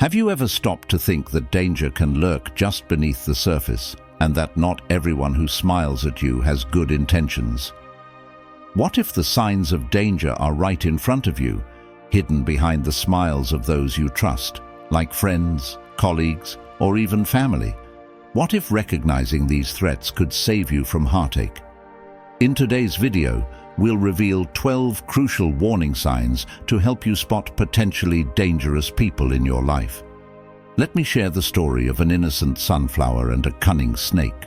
Have you ever stopped to think that danger can lurk just beneath the surface, and that not everyone who smiles at you has good intentions? What if the signs of danger are right in front of you, hidden behind the smiles of those you trust, like friends, colleagues, or even family? What if recognizing these threats could save you from heartache? In today's video, we'll reveal 12 crucial warning signs to help you spot potentially dangerous people in your life. Let me share the story of an innocent sunflower and a cunning snake.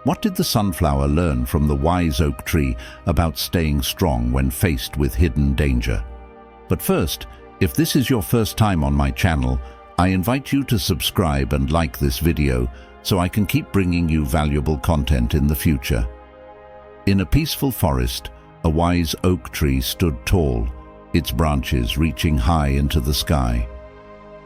What did the sunflower learn from the wise oak tree about staying strong when faced with hidden danger? But first, if this is your first time on my channel, I invite you to subscribe and like this video so I can keep bringing you valuable content in the future. In a peaceful forest, a wise oak tree stood tall, its branches reaching high into the sky.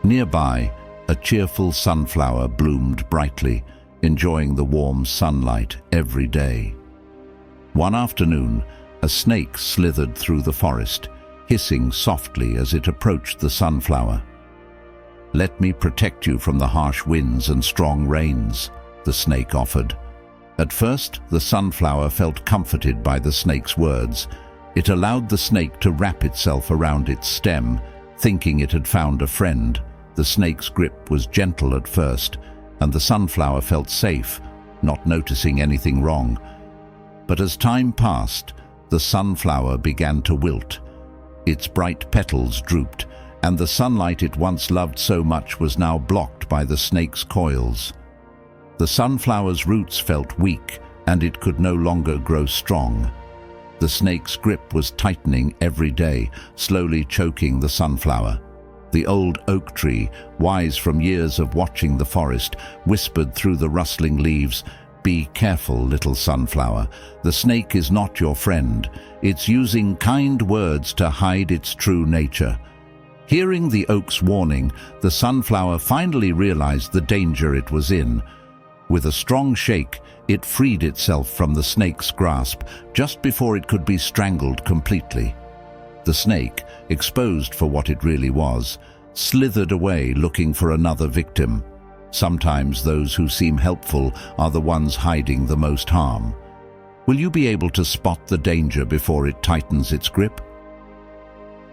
Nearby, a cheerful sunflower bloomed brightly, enjoying the warm sunlight every day. One afternoon, a snake slithered through the forest, hissing softly as it approached the sunflower. "Let me protect you from the harsh winds and strong rains," the snake offered. At first, the sunflower felt comforted by the snake's words. It allowed the snake to wrap itself around its stem, thinking it had found a friend. The snake's grip was gentle at first, and the sunflower felt safe, not noticing anything wrong. But as time passed, the sunflower began to wilt. Its bright petals drooped, and the sunlight it once loved so much was now blocked by the snake's coils. The sunflower's roots felt weak, and it could no longer grow strong. The snake's grip was tightening every day, slowly choking the sunflower. The old oak tree, wise from years of watching the forest, whispered through the rustling leaves, "Be careful, little sunflower. The snake is not your friend. It's using kind words to hide its true nature." Hearing the oak's warning, the sunflower finally realized the danger it was in. With a strong shake, it freed itself from the snake's grasp just before it could be strangled completely. The snake, exposed for what it really was, slithered away looking for another victim. Sometimes those who seem helpful are the ones hiding the most harm. Will you be able to spot the danger before it tightens its grip?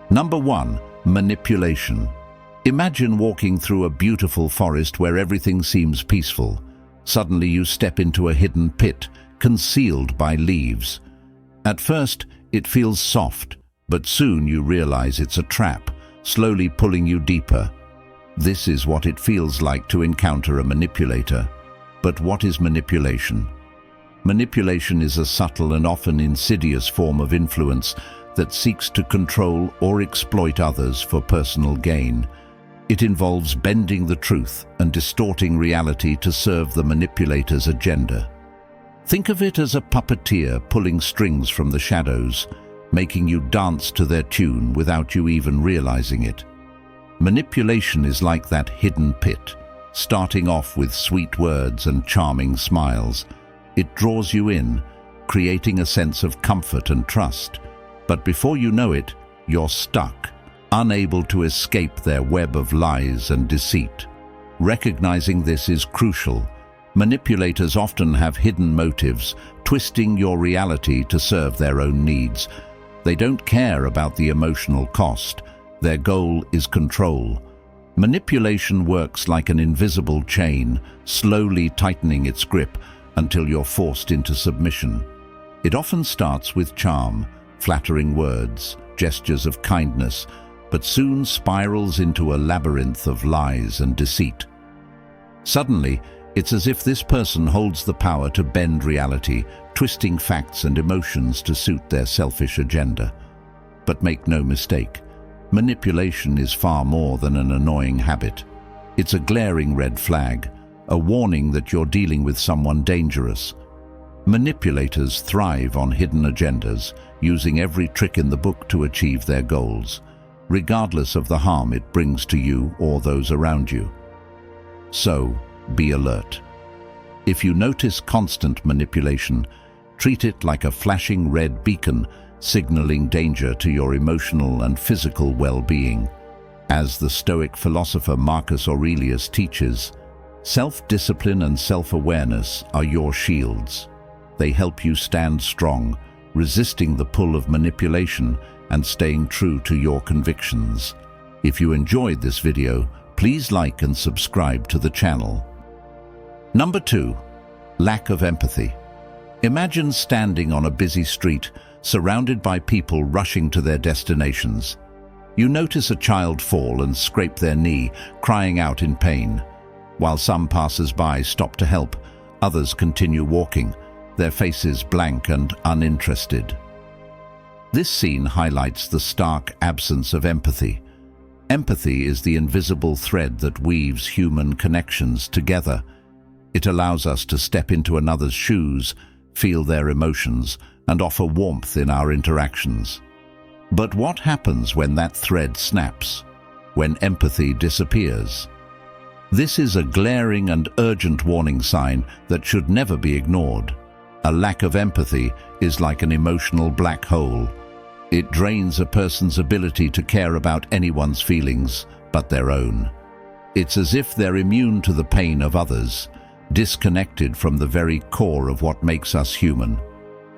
Number 1. Manipulation. Imagine walking through a beautiful forest where everything seems peaceful. Suddenly you step into a hidden pit, concealed by leaves. At first, it feels soft, but soon you realize it's a trap, slowly pulling you deeper. This is what it feels like to encounter a manipulator. But what is manipulation? Manipulation is a subtle and often insidious form of influence that seeks to control or exploit others for personal gain. It involves bending the truth and distorting reality to serve the manipulator's agenda. Think of it as a puppeteer pulling strings from the shadows, making you dance to their tune without you even realizing it. Manipulation is like that hidden pit, starting off with sweet words and charming smiles. It draws you in, creating a sense of comfort and trust. But before you know it, you're stuck, unable to escape their web of lies and deceit. Recognizing this is crucial. Manipulators often have hidden motives, twisting your reality to serve their own needs. They don't care about the emotional cost. Their goal is control. Manipulation works like an invisible chain, slowly tightening its grip until you're forced into submission. It often starts with charm, flattering words, gestures of kindness, but soon spirals into a labyrinth of lies and deceit. Suddenly, it's as if this person holds the power to bend reality, twisting facts and emotions to suit their selfish agenda. But make no mistake, manipulation is far more than an annoying habit. It's a glaring red flag, a warning that you're dealing with someone dangerous. Manipulators thrive on hidden agendas, using every trick in the book to achieve their goals, regardless of the harm it brings to you or those around you. So, be alert. If you notice constant manipulation, treat it like a flashing red beacon, signaling danger to your emotional and physical well-being. As the Stoic philosopher Marcus Aurelius teaches, self-discipline and self-awareness are your shields. They help you stand strong, resisting the pull of manipulation and staying true to your convictions. If you enjoyed this video, please like and subscribe to the channel. Number 2. Lack of empathy. Imagine standing on a busy street, surrounded by people rushing to their destinations. You notice a child fall and scrape their knee, crying out in pain. While some passers-by stop to help, others continue walking, their faces blank and uninterested. This scene highlights the stark absence of empathy. Empathy is the invisible thread that weaves human connections together. It allows us to step into another's shoes, feel their emotions, and offer warmth in our interactions. But what happens when that thread snaps? When empathy disappears? This is a glaring and urgent warning sign that should never be ignored. A lack of empathy is like an emotional black hole. It drains a person's ability to care about anyone's feelings but their own. It's as if they're immune to the pain of others, disconnected from the very core of what makes us human.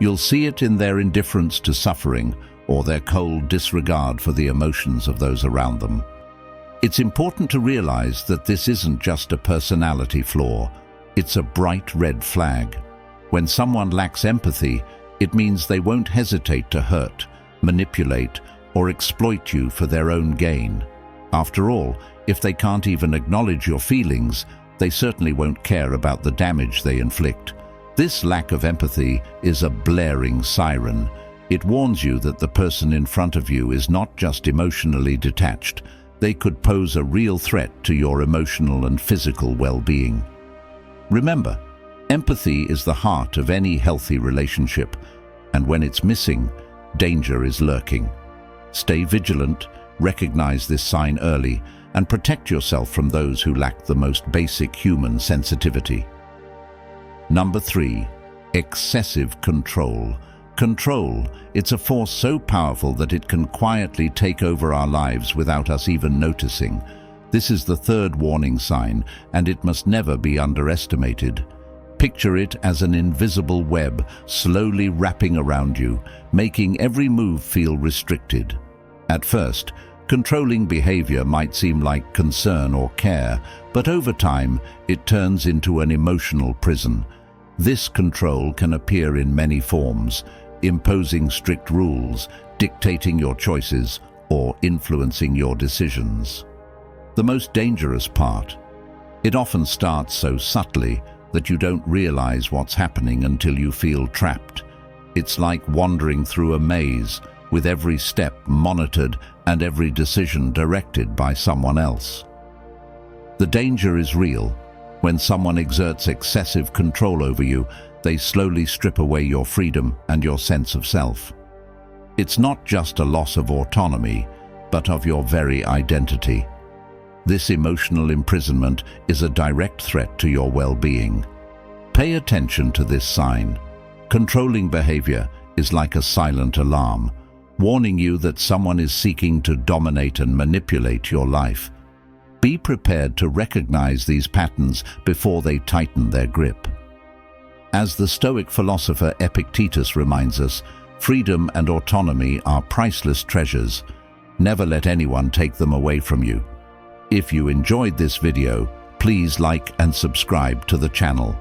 You'll see it in their indifference to suffering or their cold disregard for the emotions of those around them. It's important to realize that this isn't just a personality flaw, it's a bright red flag. When someone lacks empathy, it means they won't hesitate to hurt, manipulate, or exploit you for their own gain. After all, if they can't even acknowledge your feelings, they certainly won't care about the damage they inflict. This lack of empathy is a blaring siren. It warns you that the person in front of you is not just emotionally detached. They could pose a real threat to your emotional and physical well-being. Remember, empathy is the heart of any healthy relationship, and when it's missing, danger is lurking. Stay vigilant, recognize this sign early, and protect yourself from those who lack the most basic human sensitivity. Number 3. Excessive control. Control, it's a force so powerful that it can quietly take over our lives without us even noticing. This is the third warning sign, and it must never be underestimated. Picture it as an invisible web slowly wrapping around you, making every move feel restricted. At first, controlling behavior might seem like concern or care, but over time, it turns into an emotional prison. This control can appear in many forms, imposing strict rules, dictating your choices, or influencing your decisions. The most dangerous part, it often starts so subtly that you don't realize what's happening until you feel trapped. It's like wandering through a maze, with every step monitored and every decision directed by someone else. The danger is real. When someone exerts excessive control over you, they slowly strip away your freedom and your sense of self. It's not just a loss of autonomy, but of your very identity. This emotional imprisonment is a direct threat to your well-being. Pay attention to this sign. Controlling behavior is like a silent alarm, warning you that someone is seeking to dominate and manipulate your life. Be prepared to recognize these patterns before they tighten their grip. As the Stoic philosopher Epictetus reminds us, freedom and autonomy are priceless treasures. Never let anyone take them away from you. If you enjoyed this video, please like and subscribe to the channel.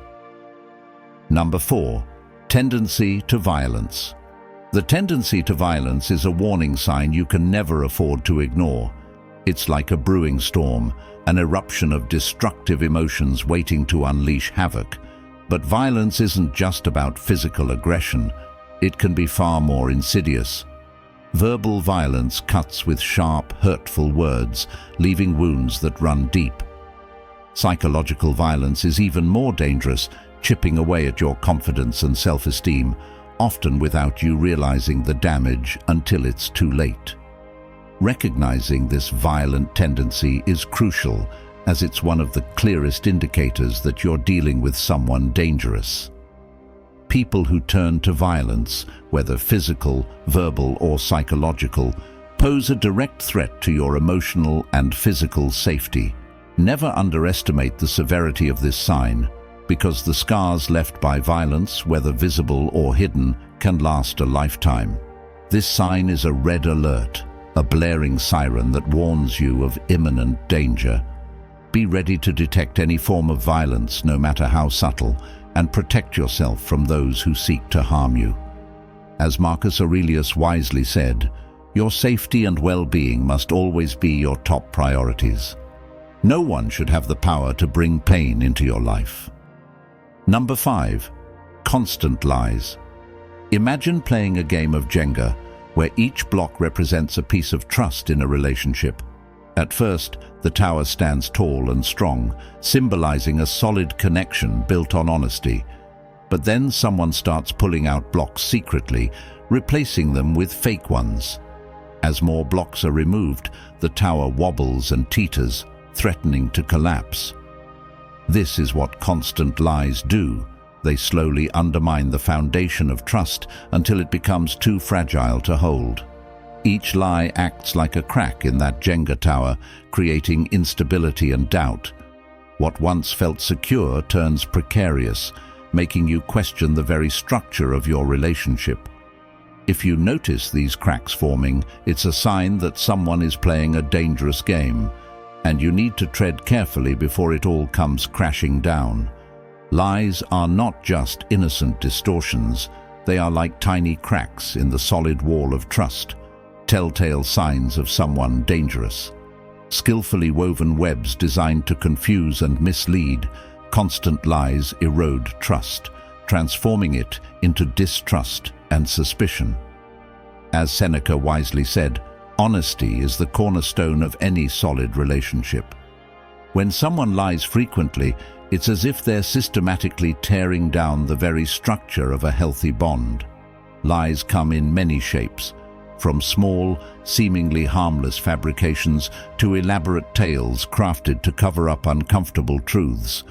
Number 4. Tendency to violence. The tendency to violence is a warning sign you can never afford to ignore. It's like a brewing storm, an eruption of destructive emotions waiting to unleash havoc. But violence isn't just about physical aggression. It can be far more insidious. Verbal violence cuts with sharp, hurtful words, leaving wounds that run deep. Psychological violence is even more dangerous, chipping away at your confidence and self-esteem, often without you realizing the damage until it's too late. Recognizing this violent tendency is crucial, as it's one of the clearest indicators that you're dealing with someone dangerous. People who turn to violence, whether physical, verbal, or psychological, pose a direct threat to your emotional and physical safety. Never underestimate the severity of this sign, because the scars left by violence, whether visible or hidden, can last a lifetime. This sign is a red alert, a blaring siren that warns you of imminent danger. Be ready to detect any form of violence, no matter how subtle, and protect yourself from those who seek to harm you. As Marcus Aurelius wisely said, your safety and well-being must always be your top priorities. No one should have the power to bring pain into your life. Number 5. Constant lies. Imagine playing a game of Jenga, where each block represents a piece of trust in a relationship. At first, the tower stands tall and strong, symbolizing a solid connection built on honesty. But then someone starts pulling out blocks secretly, replacing them with fake ones. As more blocks are removed, the tower wobbles and teeters, threatening to collapse. This is what constant lies do. They slowly undermine the foundation of trust until it becomes too fragile to hold. Each lie acts like a crack in that Jenga tower, creating instability and doubt. What once felt secure turns precarious, making you question the very structure of your relationship. If you notice these cracks forming, it's a sign that someone is playing a dangerous game, and you need to tread carefully before it all comes crashing down. Lies are not just innocent distortions, they are like tiny cracks in the solid wall of trust, telltale signs of someone dangerous. Skillfully woven webs designed to confuse and mislead, constant lies erode trust, transforming it into distrust and suspicion. As Seneca wisely said, honesty is the cornerstone of any solid relationship. When someone lies frequently, it's as if they're systematically tearing down the very structure of a healthy bond. Lies come in many shapes, from small, seemingly harmless fabrications to elaborate tales crafted to cover up uncomfortable truths.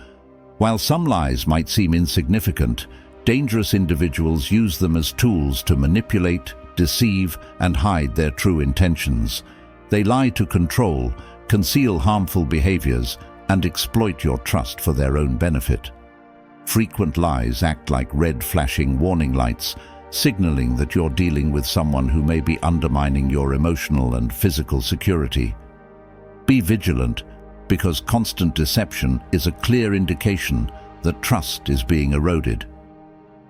While some lies might seem insignificant, dangerous individuals use them as tools to manipulate, deceive, and hide their true intentions. They lie to control, conceal harmful behaviors, and exploit your trust for their own benefit. Frequent lies act like red flashing warning lights, signaling that you're dealing with someone who may be undermining your emotional and physical security. Be vigilant, because constant deception is a clear indication that trust is being eroded.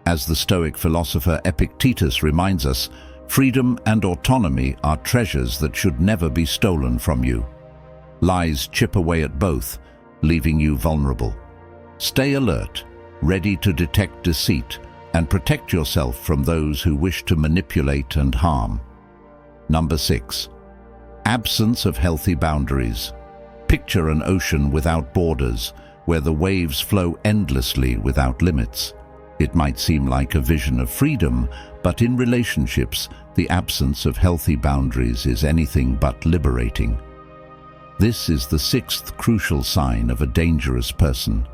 As the Stoic philosopher Epictetus reminds us, freedom and autonomy are treasures that should never be stolen from you. Lies chip away at both, leaving you vulnerable. Stay alert, ready to detect deceit, and protect yourself from those who wish to manipulate and harm. Number 6. Absence of healthy boundaries. Picture an ocean without borders, where the waves flow endlessly without limits. It might seem like a vision of freedom, but in relationships, the absence of healthy boundaries is anything but liberating. This is the 6th crucial sign of a dangerous person.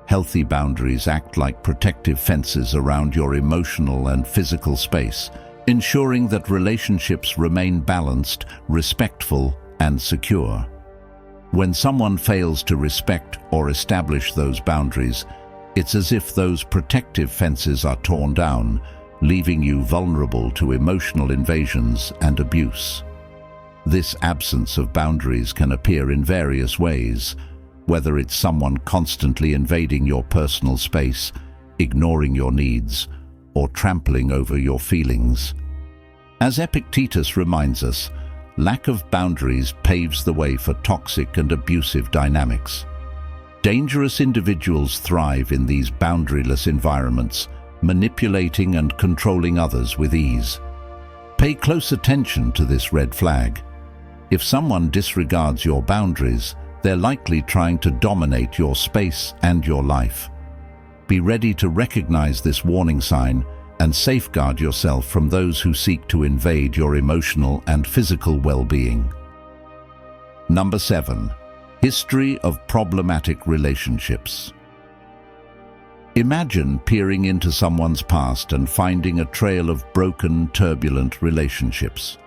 Healthy boundaries act like protective fences around your emotional and physical space, ensuring that relationships remain balanced, respectful, and secure. When someone fails to respect or establish those boundaries, it's as if those protective fences are torn down, leaving you vulnerable to emotional invasions and abuse. This absence of boundaries can appear in various ways, whether it's someone constantly invading your personal space, ignoring your needs, or trampling over your feelings. As Epictetus reminds us, lack of boundaries paves the way for toxic and abusive dynamics. Dangerous individuals thrive in these boundaryless environments, manipulating and controlling others with ease. Pay close attention to this red flag. If someone disregards your boundaries, they're likely trying to dominate your space and your life. Be ready to recognize this warning sign and safeguard yourself from those who seek to invade your emotional and physical well-being. Number 7. History of problematic relationships. Imagine peering into someone's past and finding a trail of broken, turbulent relationships.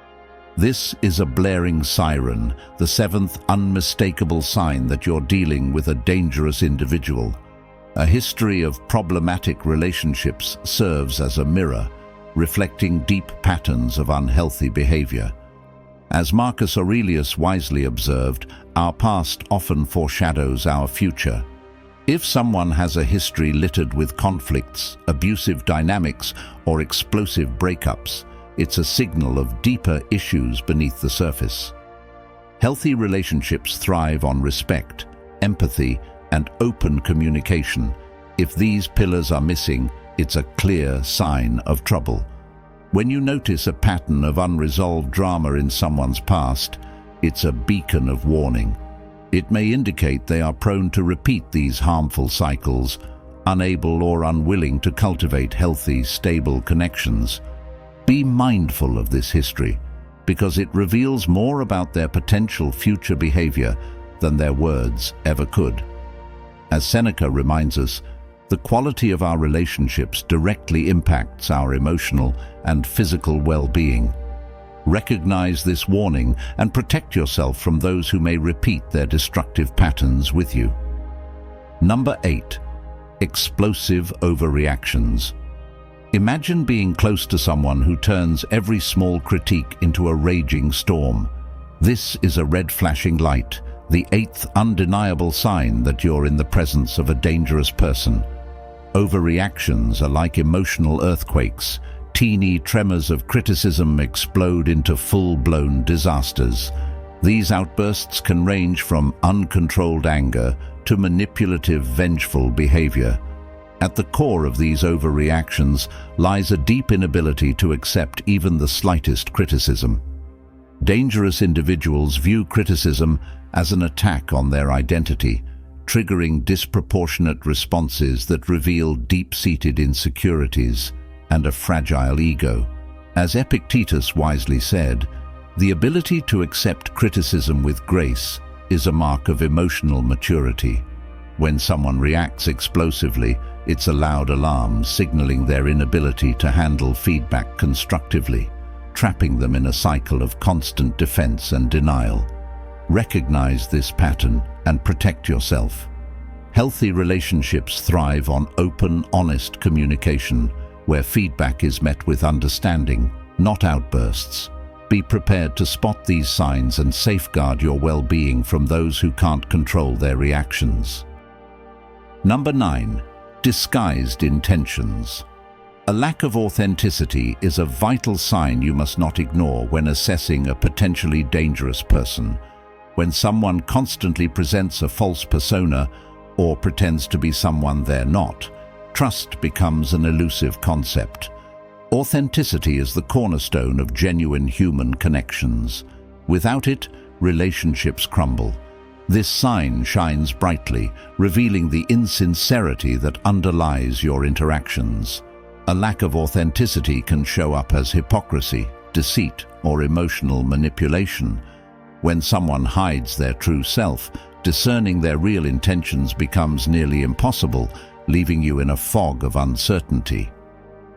This is a blaring siren, the seventh unmistakable sign that you're dealing with a dangerous individual. A history of problematic relationships serves as a mirror, reflecting deep patterns of unhealthy behavior. As Marcus Aurelius wisely observed, our past often foreshadows our future. If someone has a history littered with conflicts, abusive dynamics, or explosive breakups, it's a signal of deeper issues beneath the surface. Healthy relationships thrive on respect, empathy, and open communication. If these pillars are missing, it's a clear sign of trouble. When you notice a pattern of unresolved drama in someone's past, it's a beacon of warning. It may indicate they are prone to repeat these harmful cycles, unable or unwilling to cultivate healthy, stable connections. Be mindful of this history, because it reveals more about their potential future behavior than their words ever could. As Seneca reminds us, the quality of our relationships directly impacts our emotional and physical well-being. Recognize this warning and protect yourself from those who may repeat their destructive patterns with you. Number 8. Explosive overreactions. Imagine being close to someone who turns every small critique into a raging storm. This is a red flashing light, the eighth undeniable sign that you're in the presence of a dangerous person. Overreactions are like emotional earthquakes. Teeny tremors of criticism explode into full-blown disasters. These outbursts can range from uncontrolled anger to manipulative, vengeful behavior. At the core of these overreactions lies a deep inability to accept even the slightest criticism. Dangerous individuals view criticism as an attack on their identity, triggering disproportionate responses that reveal deep-seated insecurities and a fragile ego. As Epictetus wisely said, the ability to accept criticism with grace is a mark of emotional maturity. When someone reacts explosively, it's a loud alarm signaling their inability to handle feedback constructively, trapping them in a cycle of constant defense and denial. Recognize this pattern and protect yourself. Healthy relationships thrive on open, honest communication, where feedback is met with understanding, not outbursts. Be prepared to spot these signs and safeguard your well-being from those who can't control their reactions. Number 9. Disguised intentions. A lack of authenticity is a vital sign you must not ignore when assessing a potentially dangerous person. When someone constantly presents a false persona or pretends to be someone they're not, trust becomes an elusive concept. Authenticity is the cornerstone of genuine human connections. Without it, relationships crumble. This sign shines brightly, revealing the insincerity that underlies your interactions. A lack of authenticity can show up as hypocrisy, deceit, or emotional manipulation. When someone hides their true self, discerning their real intentions becomes nearly impossible, leaving you in a fog of uncertainty.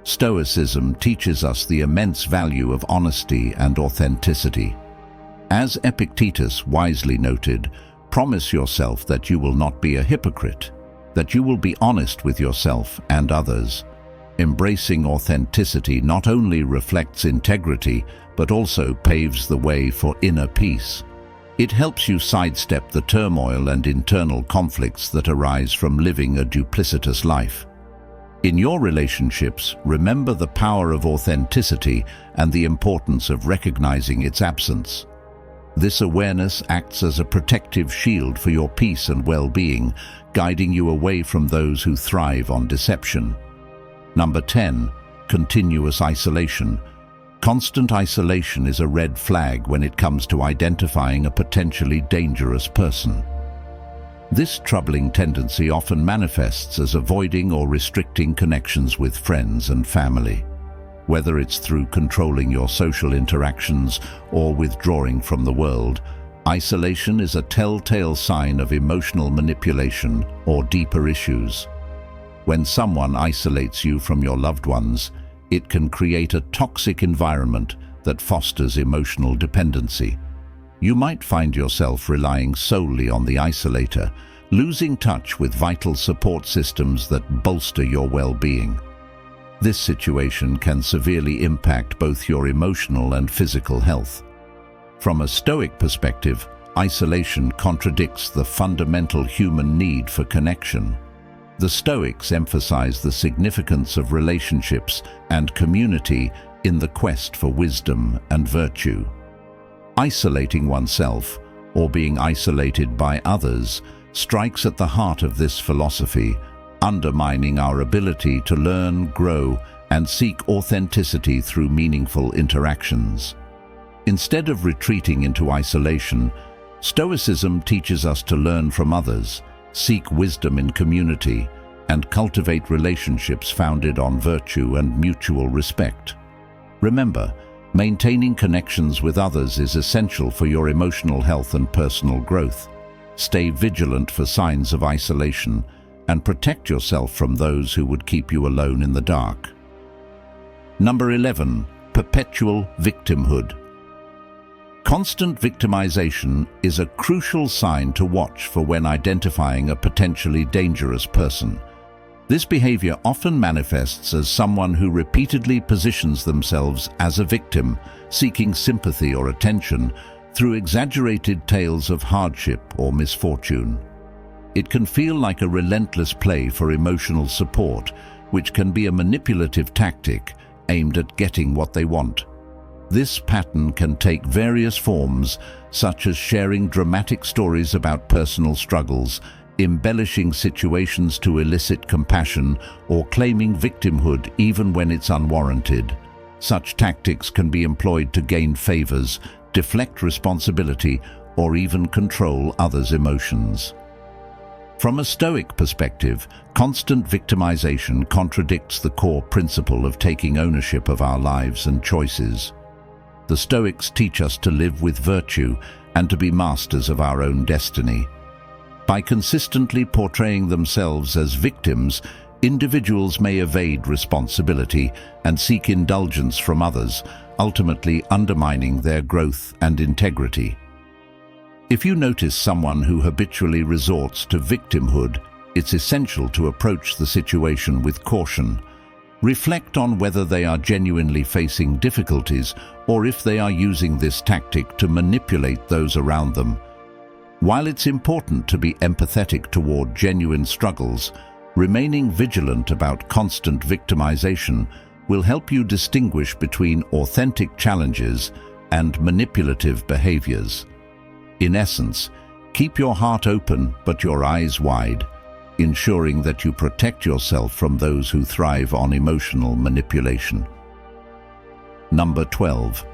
Stoicism teaches us the immense value of honesty and authenticity. As Epictetus wisely noted, promise yourself that you will not be a hypocrite, that you will be honest with yourself and others. Embracing authenticity not only reflects integrity, but also paves the way for inner peace. It helps you sidestep the turmoil and internal conflicts that arise from living a duplicitous life. In your relationships, remember the power of authenticity and the importance of recognizing its absence. This awareness acts as a protective shield for your peace and well-being, guiding you away from those who thrive on deception. Number 10. Continuous isolation. Constant isolation is a red flag when it comes to identifying a potentially dangerous person. This troubling tendency often manifests as avoiding or restricting connections with friends and family. Whether it's through controlling your social interactions or withdrawing from the world, isolation is a telltale sign of emotional manipulation or deeper issues. When someone isolates you from your loved ones, it can create a toxic environment that fosters emotional dependency. You might find yourself relying solely on the isolator, losing touch with vital support systems that bolster your well-being. This situation can severely impact both your emotional and physical health. From a Stoic perspective, isolation contradicts the fundamental human need for connection. The Stoics emphasize the significance of relationships and community in the quest for wisdom and virtue. Isolating oneself, or being isolated by others, strikes at the heart of this philosophy, undermining our ability to learn, grow, and seek authenticity through meaningful interactions. Instead of retreating into isolation, Stoicism teaches us to learn from others, seek wisdom in community, and cultivate relationships founded on virtue and mutual respect. Remember, maintaining connections with others is essential for your emotional health and personal growth. Stay vigilant for signs of isolation and protect yourself from those who would keep you alone in the dark. Number 11. Perpetual Victimhood. Constant victimization is a crucial sign to watch for when identifying a potentially dangerous person. This behavior often manifests as someone who repeatedly positions themselves as a victim, seeking sympathy or attention through exaggerated tales of hardship or misfortune. It can feel like a relentless play for emotional support, which can be a manipulative tactic aimed at getting what they want. This pattern can take various forms, such as sharing dramatic stories about personal struggles, embellishing situations to elicit compassion, or claiming victimhood even when it's unwarranted. Such tactics can be employed to gain favors, deflect responsibility, or even control others' emotions. From a Stoic perspective, constant victimization contradicts the core principle of taking ownership of our lives and choices. The Stoics teach us to live with virtue and to be masters of our own destiny. By consistently portraying themselves as victims, individuals may evade responsibility and seek indulgence from others, ultimately undermining their growth and integrity. If you notice someone who habitually resorts to victimhood, it's essential to approach the situation with caution. Reflect on whether they are genuinely facing difficulties or if they are using this tactic to manipulate those around them. While it's important to be empathetic toward genuine struggles, remaining vigilant about constant victimization will help you distinguish between authentic challenges and manipulative behaviors. In essence, keep your heart open but your eyes wide, ensuring that you protect yourself from those who thrive on emotional manipulation. Number 12.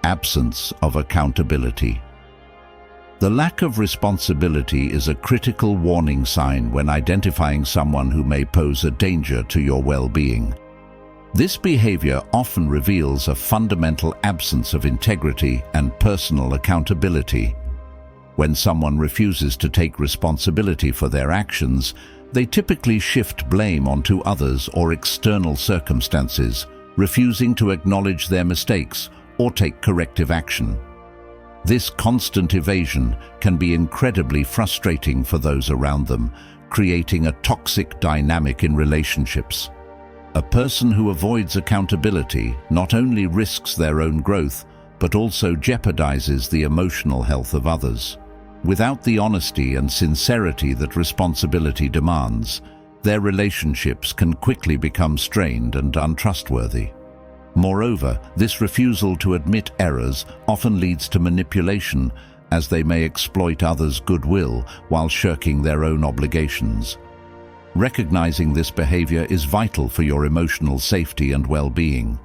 Absence of accountability. The lack of responsibility is a critical warning sign when identifying someone who may pose a danger to your well-being. This behavior often reveals a fundamental absence of integrity and personal accountability. When someone refuses to take responsibility for their actions, they typically shift blame onto others or external circumstances, refusing to acknowledge their mistakes or take corrective action. This constant evasion can be incredibly frustrating for those around them, creating a toxic dynamic in relationships. A person who avoids accountability not only risks their own growth, but also jeopardizes the emotional health of others. Without the honesty and sincerity that responsibility demands, their relationships can quickly become strained and untrustworthy. Moreover, this refusal to admit errors often leads to manipulation, as they may exploit others' goodwill while shirking their own obligations. Recognizing this behavior is vital for your emotional safety and well-being.